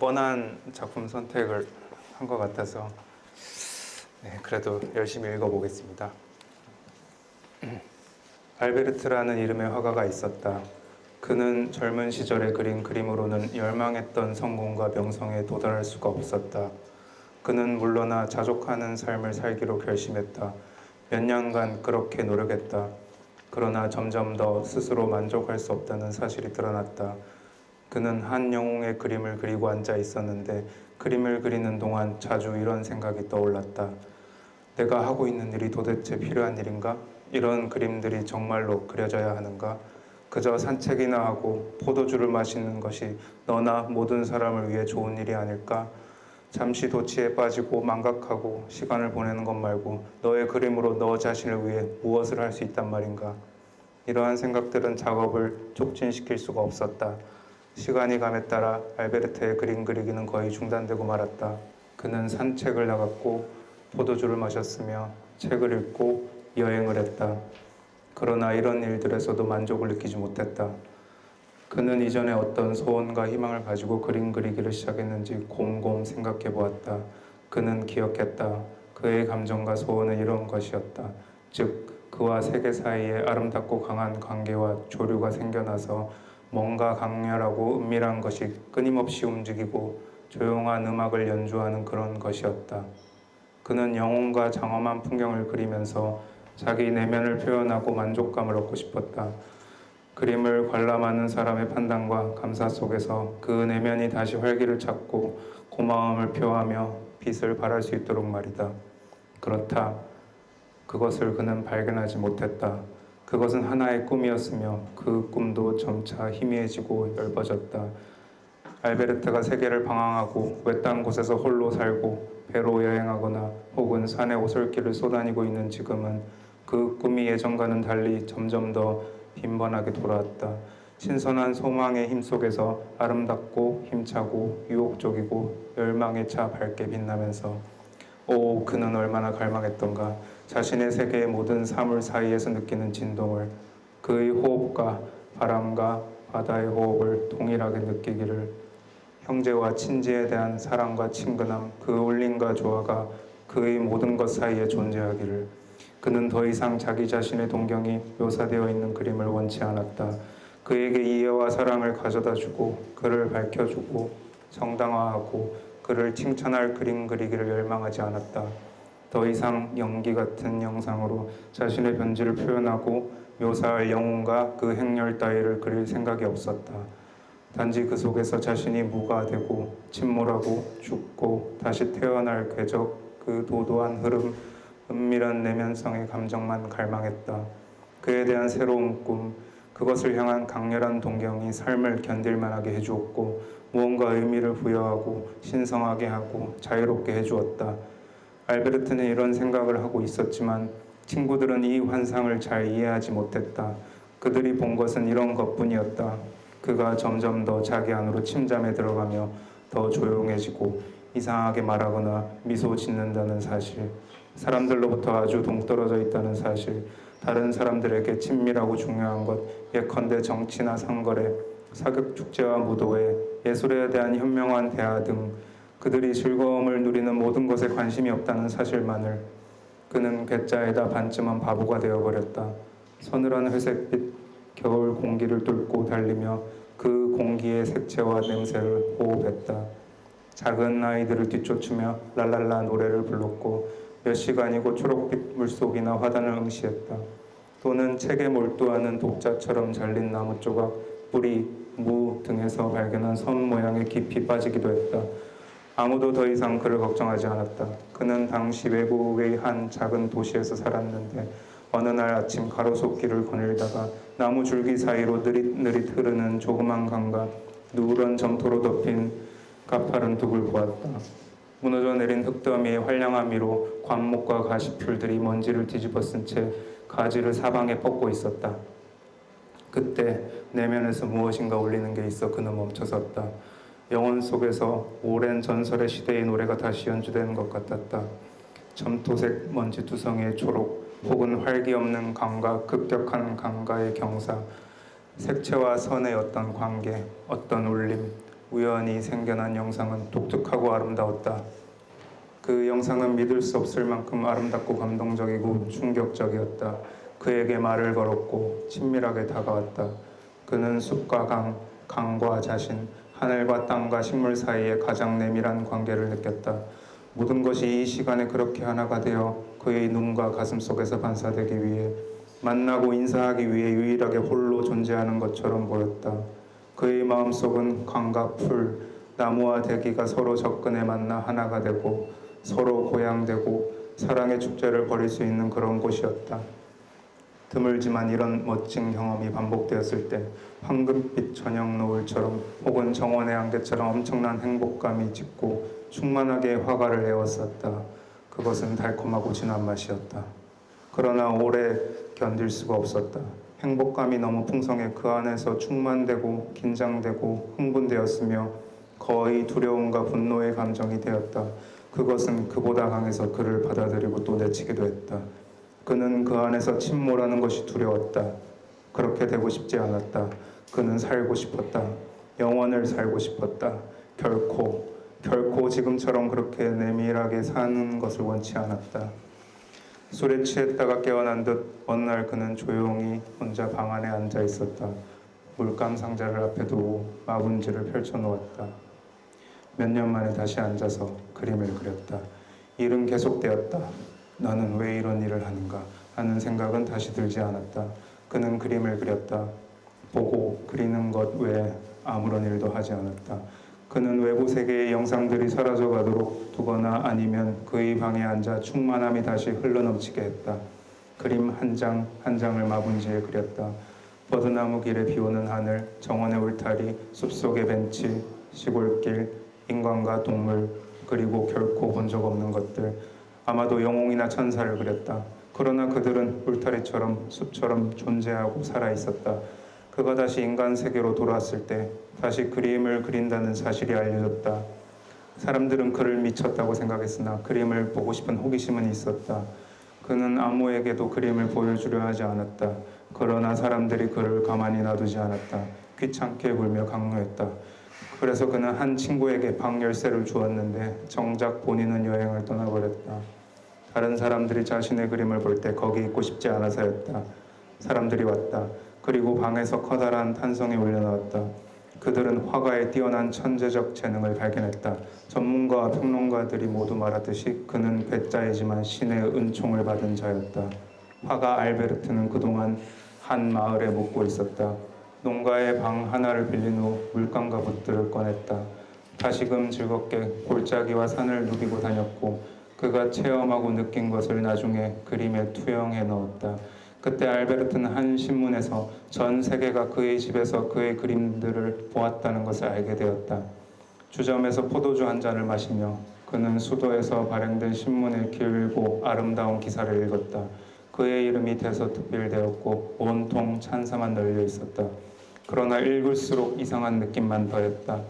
뻔한 작품 선택을 한 것 같아서 그래도 열심히 읽어보겠습니다. 알베르트라는 이름의 화가가 있었다. 그는 젊은 시절에 그린 그림으로는 열망했던 성공과 명성에 도달할 수가 없었다. 그는 물러나 자족하는 삶을 살기로 결심했다. 몇 년간 그렇게 노력했다. 그러나 점점 더 스스로 만족할 수 없다는 사실이 드러났다. 그는 한 영웅의 그림을 그리고 앉아 있었는데 그림을 그리는 동안 자주 이런 생각이 떠올랐다. 내가 하고 있는 일이 도대체 필요한 일인가? 이런 그림들이 정말로 그려져야 하는가? 그저 산책이나 하고 포도주를 마시는 것이 너나 모든 사람을 위해 좋은 일이 아닐까? 잠시 도취에 빠지고 망각하고 시간을 보내는 것 말고 너의 그림으로 너 자신을 위해 무엇을 할 수 있단 말인가? 이러한 생각들은 작업을 촉진시킬 수가 없었다. 시간이 감에 따라 알베르트의 그림 그리기는 거의 중단되고 말았다. 그는 산책을 나갔고 포도주를 마셨으며 책을 읽고 여행을 했다. 그러나 이런 일들에서도 만족을 느끼지 못했다. 그는 이전에 어떤 소원과 희망을 가지고 그림 그리기를 시작했는지 곰곰 생각해 보았다. 그는 기억했다. 그의 감정과 소원은 이런 것이었다. 즉, 그와 세계 사이에 아름답고 강한 관계와 조류가 생겨나서 뭔가 강렬하고 은밀한 것이 끊임없이 움직이고 조용한 음악을 연주하는 그런 것이었다. 그는 영혼과 장엄한 풍경을 그리면서 자기 내면을 표현하고 만족감을 얻고 싶었다. 그림을 관람하는 사람의 판단과 감사 속에서 그 내면이 다시 활기를 찾고 고마움을 표하며 빛을 발할 수 있도록 말이다. 그렇다. 그것을 그는 발견하지 못했다. 그것은 하나의 꿈이었으며 그 꿈도 점차 희미해지고 엷어졌다. 알베르트가 세계를 방황하고 외딴 곳에서 홀로 살고 배로 여행하거나 혹은 산의 오솔길을 쏘다니고 있는 지금은 그 꿈이 예전과는 달리 점점 더 빈번하게 돌아왔다. 신선한 소망의 힘 속에서 아름답고 힘차고 유혹적이고 열망에 차 밝게 빛나면서 그는 얼마나 갈망했던가. 자신의 세계의 모든 사물 사이에서 느끼는 진동을, 그의 호흡과 바람과 바다의 호흡을 동일하게 느끼기를, 형제와 친지에 대한 사랑과 친근함, 그 울림과 조화가 그의 모든 것 사이에 존재하기를. 그는 더 이상 자기 자신의 동경이 묘사되어 있는 그림을 원치 않았다. 그에게 이해와 사랑을 가져다주고 그를 밝혀주고 정당화하고 그를 칭찬할 그림 그리기를 열망하지 않았다. 더 이상 연기 같은 영상으로 자신의 변질을 표현하고 묘사할 영혼과 그 행렬 따위를 그릴 생각이 없었다. 단지 그 속에서 자신이 무가 되고 침몰하고 죽고 다시 태어날 궤적, 그 도도한 흐름, 은밀한 내면성의 감정만 갈망했다. 그에 대한 새로운 꿈, 그것을 향한 강렬한 동경이 삶을 견딜만하게 해주었고 무언가 의미를 부여하고 신성하게 하고 자유롭게 해주었다. 알베르트는 이런 생각을 하고 있었지만 친구들은 이 환상을 잘 이해하지 못했다. 그들이 본 것은 이런 것뿐이었다. 그가 점점 더 자기 안으로 침잠에 들어가며 더 조용해지고 이상하게 말하거나 미소 짓는다는 사실, 사람들로부터 아주 동떨어져 있다는 사실, 다른 사람들에게 친밀하고 중요한 것, 예컨대 정치나 상거래, 사극축제와 무도회, 예술에 대한 현명한 대화 등 그들이 즐거움을 누리는 모든 것에 관심이 없다는 사실만을. 그는 괴짜에다 반쯤은 바보가 되어버렸다. 서늘한 회색빛 겨울 공기를 뚫고 달리며 그 공기의 색채와 냄새를 호흡했다. 작은 아이들을 뒤쫓으며 랄랄라 노래를 불렀고 몇 시간이고 초록빛 물속이나 화단을 응시했다. 또는 책에 몰두하는 독자처럼 잘린 나무 조각, 뿌리, 무 등에서 발견한 선 모양에 깊이 빠지기도 했다. 아무도 더 이상 그를 걱정하지 않았다. 그는 당시 외국의 한 작은 도시에서 살았는데 어느 날 아침 가로수길을 거닐다가 나무 줄기 사이로 느릿느릿 흐르는 조그만 강과 누런 점토로 덮인 가파른 둑을 보았다. 무너져 내린 흙더미의 활량한 위로 관목과 가시풀들이 먼지를 뒤집어 쓴 채 가지를 사방에 뻗고 있었다. 그때 내면에서 무엇인가 울리는 게 있어 그는 멈춰섰다. 영혼 속에서 오랜 전설의 시대의 노래가 다시 연주되는 것 같았다. 점토색 먼지 두성이의 초록, 혹은 활기 없는 강과 급격한 강가의 경사, 색채와 선의 어떤 관계, 어떤 울림, 우연히 생겨난 영상은 독특하고 아름다웠다. 그 영상은 믿을 수 없을 만큼 아름답고 감동적이고 충격적이었다. 그에게 말을 걸었고 친밀하게 다가왔다. 그는 숲과 강, 강과 자신, 하늘과 땅과 식물 사이의 가장 내밀한 관계를 느꼈다. 모든 것이 이 시간에 그렇게 하나가 되어 그의 눈과 가슴 속에서 반사되기 위해 만나고 인사하기 위해 유일하게 홀로 존재하는 것처럼 보였다. 그의 마음속은 강과 풀, 나무와 대기가 서로 접근해 만나 하나가 되고 서로 고양되고 사랑의 축제를 벌일 수 있는 그런 곳이었다. 드물지만 이런 멋진 경험이 반복되었을 때 황금빛 저녁 노을처럼 혹은 정원의 안개처럼 엄청난 행복감이 짙고 충만하게 화가를 에웠었다. 그것은 달콤하고 진한 맛이었다. 그러나 오래 견딜 수가 없었다. 행복감이 너무 풍성해 그 안에서 충만되고 긴장되고 흥분되었으며 거의 두려움과 분노의 감정이 되었다. 그것은 그보다 강해서 그를 받아들이고 또 내치기도 했다. 그는 그 안에서 침몰하는 것이 두려웠다. 그렇게 되고 싶지 않았다. 그는 살고 싶었다. 영원을 살고 싶었다. 결코 지금처럼 그렇게 내밀하게 사는 것을 원치 않았다. 술에 취했다가 깨어난 듯 어느 날 그는 조용히 혼자 방 안에 앉아 있었다. 물감 상자를 앞에 두고 마분지를 펼쳐놓았다. 몇 년 만에 다시 앉아서 그림을 그렸다. 일은 계속되었다. 나는 왜 이런 일을 하는가 하는 생각은 다시 들지 않았다. 그는 그림을 그렸다. 보고 그리는 것 외에 아무런 일도 하지 않았다. 그는 외부 세계의 영상들이 사라져가도록 두거나 아니면 그의 방에 앉아 충만함이 다시 흘러넘치게 했다. 그림 한 장 한 장을 마분지에 그렸다. 버드나무 길에 비오는 하늘, 정원의 울타리, 숲속의 벤치, 시골길, 인간과 동물, 그리고 결코 본 적 없는 것들, 아마도 영웅이나 천사를 그렸다. 그러나 그들은 울타리처럼 숲처럼 존재하고 살아있었다. 그가 다시 인간 세계로 돌아왔을 때 다시 그림을 그린다는 사실이 알려졌다. 사람들은 그를 미쳤다고 생각했으나 그림을 보고 싶은 호기심은 있었다. 그는 아무에게도 그림을 보여주려 하지 않았다. 그러나 사람들이 그를 가만히 놔두지 않았다. 귀찮게 굴며 강요했다. 그래서 그는 한 친구에게 방 열쇠를 주었는데 정작 본인은 여행을 떠나버렸다. 다른 사람들이 자신의 그림을 볼 때 거기 있고 싶지 않아서였다. 사람들이 왔다. 그리고 방에서 커다란 탄성이 올려놓았다. 그들은 화가의 뛰어난 천재적 재능을 발견했다. 전문가와 평론가들이 모두 말하듯이 그는 괴짜이지만 신의 은총을 받은 자였다. 화가 알베르트는 그동안 한 마을에 묵고 있었다. 농가의 방 하나를 빌린 후 물감과 붓들을 꺼냈다. 다시금 즐겁게 골짜기와 산을 누비고 다녔고 그가 체험하고 느낀 것을 나중에 그림에 투영해 넣었다. 그때 알베르트는 한 신문에서 전 세계가 그의 집에서 그의 그림들을 보았다는 것을 알게 되었다. 주점에서 포도주 한 잔을 마시며 그는 수도에서 발행된 신문의 길고 아름다운 기사를 읽었다. 그의 이름이 대서특필되었고 온통 찬사만 널려 있었다. 그러나 읽을수록 이상한 느낌만 더했다.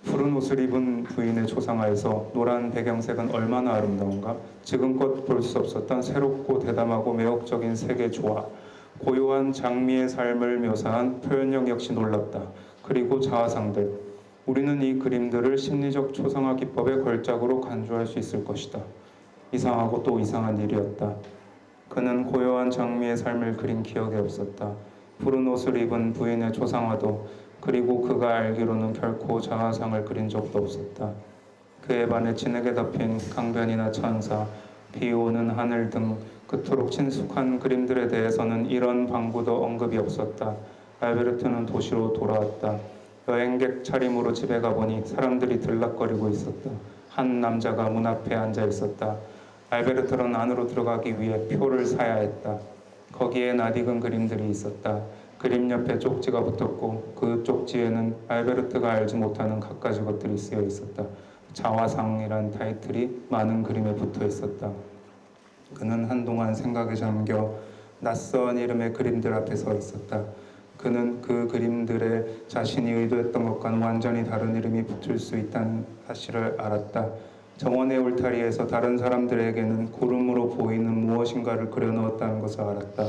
푸른 옷을 입은 부인의 초상화에서 노란 배경색은 얼마나 아름다운가? 지금껏 볼 수 없었던 새롭고 대담하고 매혹적인 색의 조화, 고요한 장미의 삶을 묘사한 표현력 역시 놀랍다. 그리고 자화상들. 우리는 이 그림들을 심리적 초상화 기법의 걸작으로 간주할 수 있을 것이다. 이상하고 또 이상한 일이었다. 그는 고요한 장미의 삶을 그린 기억이 없었다. 푸른 옷을 입은 부인의 초상화도 그리고 그가 알기로는 결코 자화상을 그린 적도 없었다. 그의 반에 진하게 덮인 강변이나 천사, 비 오는 하늘 등 그토록 친숙한 그림들에 대해서는 이런 방구도 언급이 없었다. 알베르트는 도시로 돌아왔다. 여행객 차림으로 집에 가보니 사람들이 들락거리고 있었다. 한 남자가 문 앞에 앉아 있었다. 알베르트는 안으로 들어가기 위해 표를 사야 했다. 거기에 낯익은 그림들이 있었다. 그림 옆에 쪽지가 붙었고 그 쪽지에는 알베르트가 알지 못하는 갖가지 것들이 쓰여 있었다. 자화상이란 타이틀이 많은 그림에 붙어 있었다. 그는 한동안 생각에 잠겨 낯선 이름의 그림들 앞에 서 있었다. 그는 그 그림들에 자신이 의도했던 것과는 완전히 다른 이름이 붙을 수 있다는 사실을 알았다. 정원의 울타리에서 다른 사람들에게는 구름으로 보이는 무엇인가를 그려넣었다는 것을 알았다.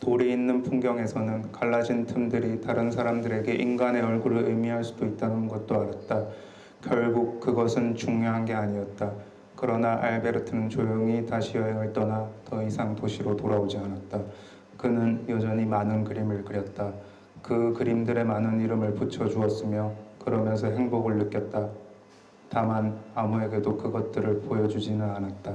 돌이 있는 풍경에서는 갈라진 틈들이 다른 사람들에게 인간의 얼굴을 의미할 수도 있다는 것도 알았다. 결국 그것은 중요한 게 아니었다. 그러나 알베르트는 조용히 다시 여행을 떠나 더 이상 도시로 돌아오지 않았다. 그는 여전히 많은 그림을 그렸다. 그 그림들에 많은 이름을 붙여주었으며 그러면서 행복을 느꼈다. 다만 아무에게도 그것들을 보여주지는 않았다.